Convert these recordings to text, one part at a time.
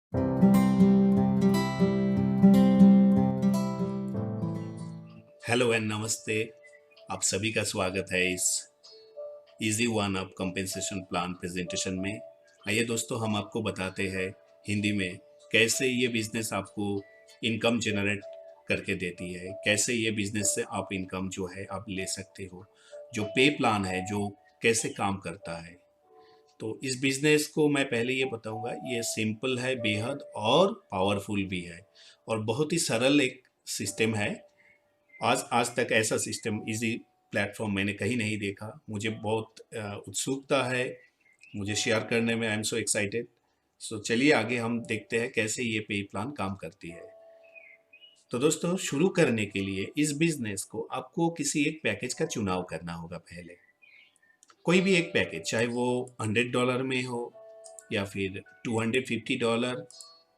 Hello and नमस्ते। आप सभी का स्वागत है इस easy one up compensation plan presentation में। आइए दोस्तों, हम आपको बताते हैं हिंदी में कैसे ये बिजनेस आपको इनकम जनरेट करके देती है, कैसे ये बिजनेस से आप इनकम जो है आप ले सकते हो, जो पे प्लान है जो कैसे काम करता है। तो इस बिजनेस को मैं पहले ये बताऊंगा, ये सिंपल है बेहद और पावरफुल भी है और बहुत ही सरल एक सिस्टम है। आज आज तक ऐसा सिस्टम इजी प्लेटफॉर्म मैंने कहीं नहीं देखा। मुझे बहुत उत्सुकता है, मुझे शेयर करने में। I am so excited. सो चलिए आगे हम देखते हैं कैसे ये पे प्लान काम करती है। तो दोस्तों, शुरू करने के लिए इस बिजनेस को आपको किसी एक पैकेज का चुनाव करना होगा। पहले कोई भी एक पैकेज, चाहे वो $100 में हो या फिर $250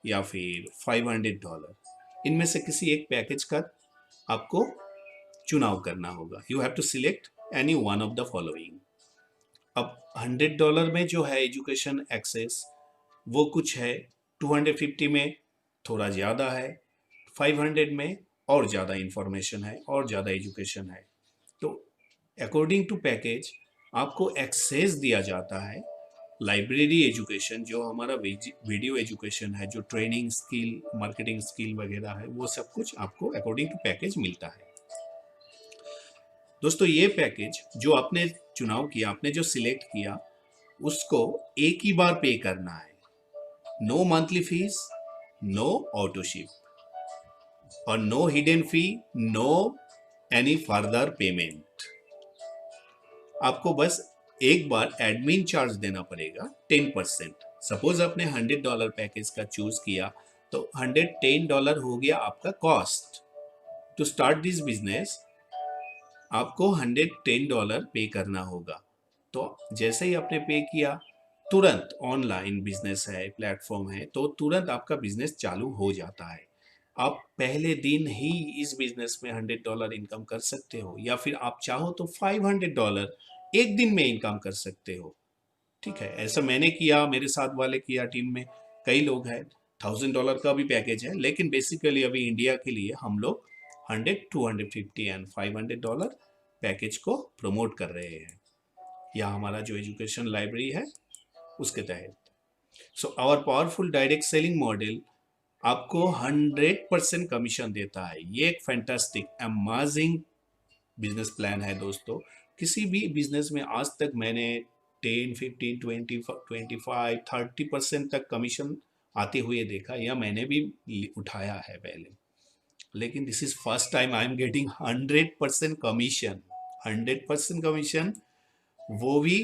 या फिर $500, इनमें से किसी एक पैकेज का आपको चुनाव करना होगा। You have to select any one of the following. अब $100 में जो है एजुकेशन एक्सेस, वो कुछ है। 250 में थोड़ा ज़्यादा है। 500 में और ज़्यादा इंफॉर्मेशन है और ज़्यादा एजुकेशन है। तो अकॉर्डिंग टू पैकेज आपको एक्सेस दिया जाता है। लाइब्रेरी एजुकेशन, जो हमारा वीडियो एजुकेशन है, जो ट्रेनिंग स्किल, मार्केटिंग स्किल वगैरह है, वो सब कुछ आपको अकॉर्डिंग टू पैकेज मिलता है। दोस्तों, ये पैकेज जो आपने चुनाव किया, आपने जो सिलेक्ट किया, उसको एक ही बार पे करना है। नो मंथली फीस, नो ऑटोशिप और नो हिडन फी, नो एनी फर्दर पेमेंट। आपको बस एक बार एडमिन चार्ज देना पड़ेगा 10%। सपोज आपने $100 पैकेज का चूज किया तो $110 हो गया आपका cost. To start this business आपको $110 पे करना होगा। तो जैसे ही आपने पे किया, तुरंत ऑनलाइन बिजनेस है, प्लेटफॉर्म है, तो तुरंत आपका बिजनेस चालू हो जाता है। आप पहले दिन ही इस बिजनेस में $100 इनकम कर सकते हो, या फिर आप चाहो तो $500 एक दिन में इनकम कर सकते हो। ठीक है, ऐसा मैंने किया, मेरे साथ वाले किया, टीम में कई लोग हैं। $1000 का भी पैकेज है, लेकिन बेसिकली अभी इंडिया के लिए हम लोग 100, 250 एंड $500 पैकेज को प्रमोट कर रहे हैं। यह हमारा जो एजुकेशन लाइब्रेरी है उसके तहत। So our powerful direct selling model आपको 100% कमीशन देता है। ये एक फैंटास्टिक अमेजिंग बिजनेस प्लान है दोस्तों। किसी भी बिजनेस में आज तक मैंने 10, 15, 20, 25, 30% तक कमीशन आते हुए देखा, या मैंने भी उठाया है पहले। लेकिन this is first time I am getting 100% commission. 100% commission, वो भी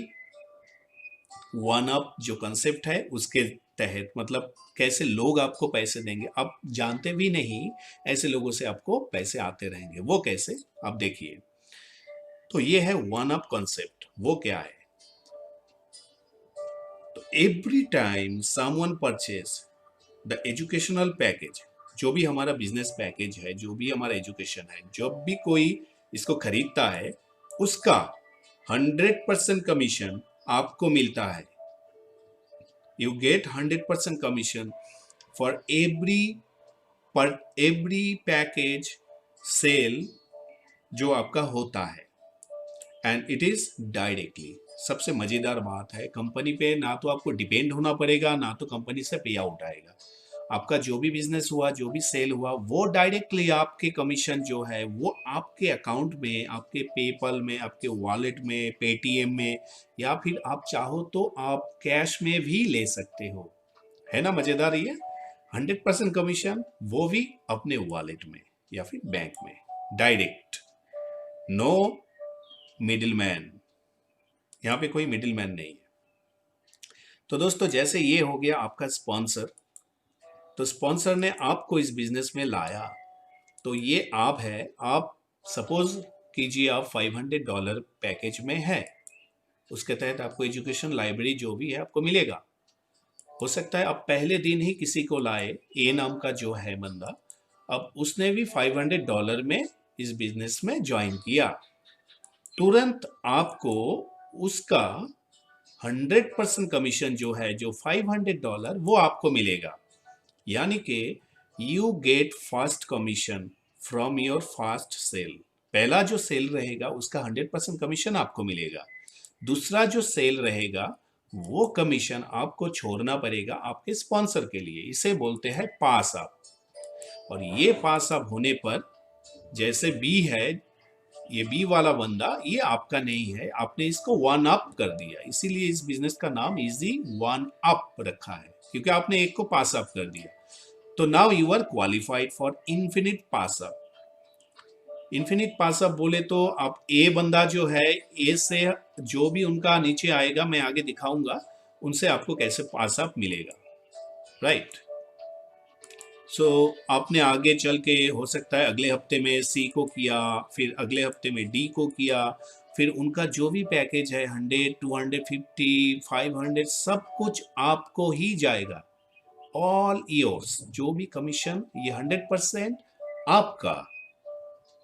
वन अप जो कंसेप्ट है उसके तहत। मतलब कैसे लोग आपको पैसे देंगे, आप जानते भी नहीं, ऐसे लोगों से आपको पैसे आते रहेंगे। वो कैसे, आप देखिए। तो ये है वन अप कॉन्सेप्ट। वो क्या है? तो every time someone purchase the educational package, जो भी हमारा बिजनेस पैकेज है, जो भी हमारा एजुकेशन है, जब भी कोई इसको खरीदता है, उसका 100% कमीशन आपको मिलता है। You get 100% commission for every package sale जो आपका होता है, एंड इट इज डायरेक्टली। सबसे मजेदार बात है, कंपनी पे ना तो आपको डिपेंड होना पड़ेगा, ना तो कंपनी से पे आउट आएगा। आपका जो भी बिजनेस हुआ, जो भी सेल हुआ, वो डायरेक्टली आपके कमीशन जो है वो आपके अकाउंट में, आपके पेपल में, आपके वॉलेट में, पेटीएम में, या फिर आप चाहो तो आप कैश में भी ले सकते हो। है ना मजेदार ये? 100% कमीशन, वो भी अपने वॉलेट में या फिर बैंक में, डायरेक्ट। नो मिडिल मैन, यहाँ पे कोई मिडिल मैन नहीं है। तो दोस्तों, जैसे ये हो गया आपका स्पॉन्सर। तो स्पॉन्सर ने आपको इस बिजनेस में लाया, तो ये आप है। आप सपोज कीजिए आप $500 पैकेज में है, उसके तहत आपको एजुकेशन लाइब्रेरी जो भी है आपको मिलेगा। हो सकता है आप पहले दिन ही किसी को लाए, ए नाम का जो है बंदा, अब उसने भी $500 में इस बिजनेस में ज्वाइन किया। तुरंत आपको उसका 100% कमीशन जो है, जो $500, वो आपको मिलेगा। यानी कि you get first commission from your first sale. पहला जो सेल रहेगा उसका 100% कमीशन आपको मिलेगा। दूसरा जो सेल रहेगा वो कमीशन आपको छोड़ना पड़ेगा आपके स्पॉन्सर के लिए। इसे बोलते हैं पास अप। और ये पास अप होने पर, जैसे बी है, ये बी वाला बंदा ये आपका नहीं है, आपने इसको वन अप कर दिया, इसीलिए इस बिजनेस का नाम इजी वन अप रखा है, क्योंकि आपने एक को पास अप कर दिया। तो now you are qualified for infinite pass up. Infinite pass up बोले तो आप ए बंदा जो है, ए से जो भी उनका नीचे आएगा, मैं आगे दिखाऊंगा उनसे आपको कैसे पास अप मिलेगा, राइट। सो आपने आगे चल के हो सकता है अगले हफ्ते में सी को किया, फिर अगले हफ्ते में डी को किया, फिर उनका जो भी पैकेज है 100, 250, 500 सब कुछ आपको ही जाएगा, ऑल योर्स। जो भी कमीशन ये 100% आपका,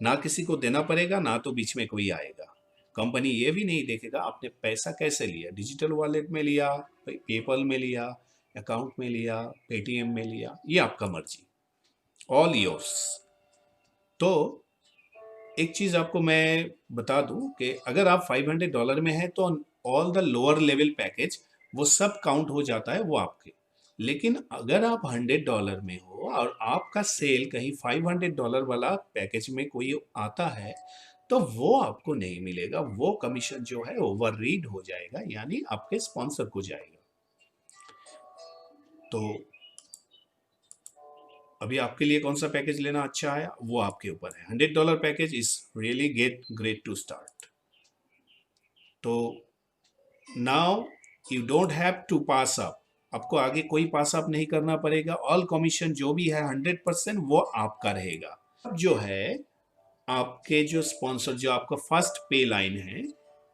ना किसी को देना पड़ेगा, ना तो बीच में कोई आएगा। कंपनी ये भी नहीं देखेगा आपने पैसा कैसे लिया, डिजिटल वॉलेट में लिया, पेपल में लिया, अकाउंट में लिया, पेटीएम में लिया, ये आपका मर्जी, ऑल योर्स। तो एक चीज आपको मैं बता दूं कि अगर आप $500 में है तो all the lower level package वो सब काउंट हो जाता है, वो आपके। लेकिन अगर आप $100 में हो और आपका सेल कहीं $500 वाला पैकेज में कोई आता है, तो वो आपको नहीं मिलेगा। वो कमीशन जो है ओवर रीड हो जाएगा, यानी आपके स्पॉन्सर को जाएगा। तो अभी आपके लिए कौन सा पैकेज लेना अच्छा है वो आपके ऊपर है। $100 package is really great to start. तो now you don't have to pass up, आपको आगे कोई पास अप नहीं करना पड़ेगा। ऑल कमीशन जो भी है 100% वो आपका रहेगा। जो है आपके जो स्पॉन्सर, जो आपका फर्स्ट पे लाइन है,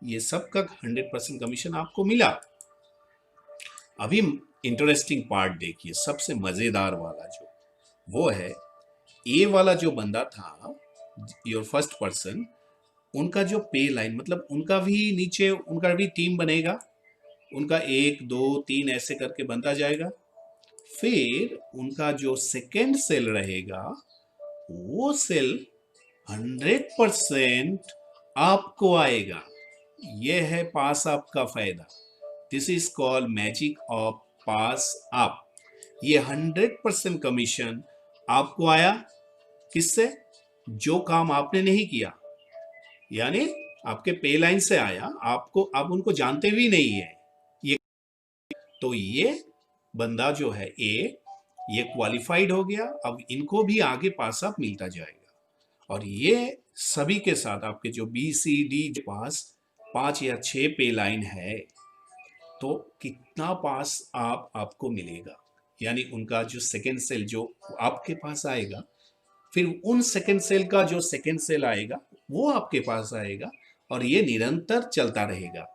ये सब का 100% कमीशन आपको मिला। अभी इंटरेस्टिंग पार्ट देखिए, सबसे मजेदार वाला जो वो है, ए वाला जो बंदा था, योर फर्स्ट पर्सन, उनका जो पे लाइन, मतलब उनका भी नीचे उनका भी टीम बनेगा, उनका 1 2 3 ऐसे करके बनता जाएगा। फिर उनका जो सेकेंड सेल रहेगा, वो सेल 100% आपको आएगा। यह है पास अप का फायदा। This is called magic of pass up. ये 100% कमीशन आपको आया, किससे? जो काम आपने नहीं किया, यानी आपके पे लाइन से आया, आपको आप उनको जानते भी नहीं है ये। तो ये बंदा जो है ए, ये क्वालिफाइड हो गया। अब इनको भी आगे पास अप मिलता जाएगा। और ये सभी के साथ आपके जो बी सी डी पास 5 या 6 पे लाइन है, तो कितना पास आप आपको मिलेगा, यानी उनका जो सेकेंड सेल जो आपके पास आएगा, फिर उन सेकेंड सेल का जो सेकेंड सेल आएगा वो आपके पास आएगा, और ये निरंतर चलता रहेगा।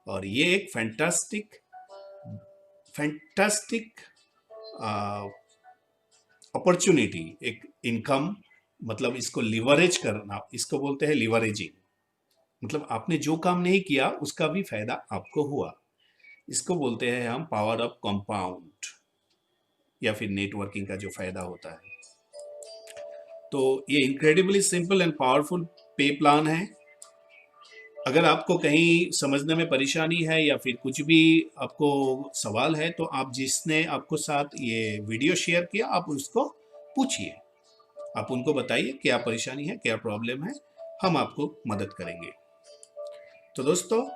और ये एक फैंटास्टिक फैंटास्टिक अपॉर्चुनिटी, एक इनकम, मतलब इसको लिवरेज करना, इसको बोलते हैं लिवरेजिंग। मतलब आपने जो काम नहीं किया उसका भी फायदा आपको हुआ। इसको बोलते हैं हम पावर ऑफ कंपाउंड, या फिर नेटवर्किंग का जो फायदा होता है। तो ये इनक्रेडिबली सिंपल एंड पावरफुल पे प्लान है। अगर आपको कहीं समझने में परेशानी है या फिर कुछ भी आपको सवाल है, तो आप जिसने आपको साथ ये वीडियो शेयर किया, आप उसको पूछिए, आप उनको बताइए क्या परेशानी है, क्या प्रॉब्लम है, हम आपको मदद करेंगे। तो दोस्तों,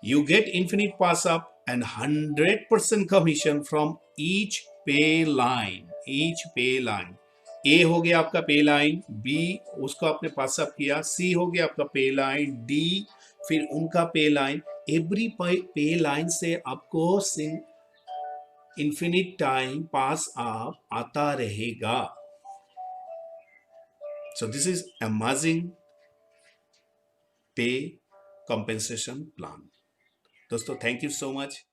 you get infinite pass up and 100% commission from each पे लाइन। ईच पे लाइन, ए हो गया आपका पे लाइन, बी उसको आपने पास अप किया, सी हो गया आपका पे लाइन, डी फिर उनका पे लाइन। एवरी पे लाइन से आपको इन्फिनिट टाइम पास अप आता रहेगा। सो दिस इज अमेजिंग पे compensation plan. दोस्तों, थैंक यू सो मच।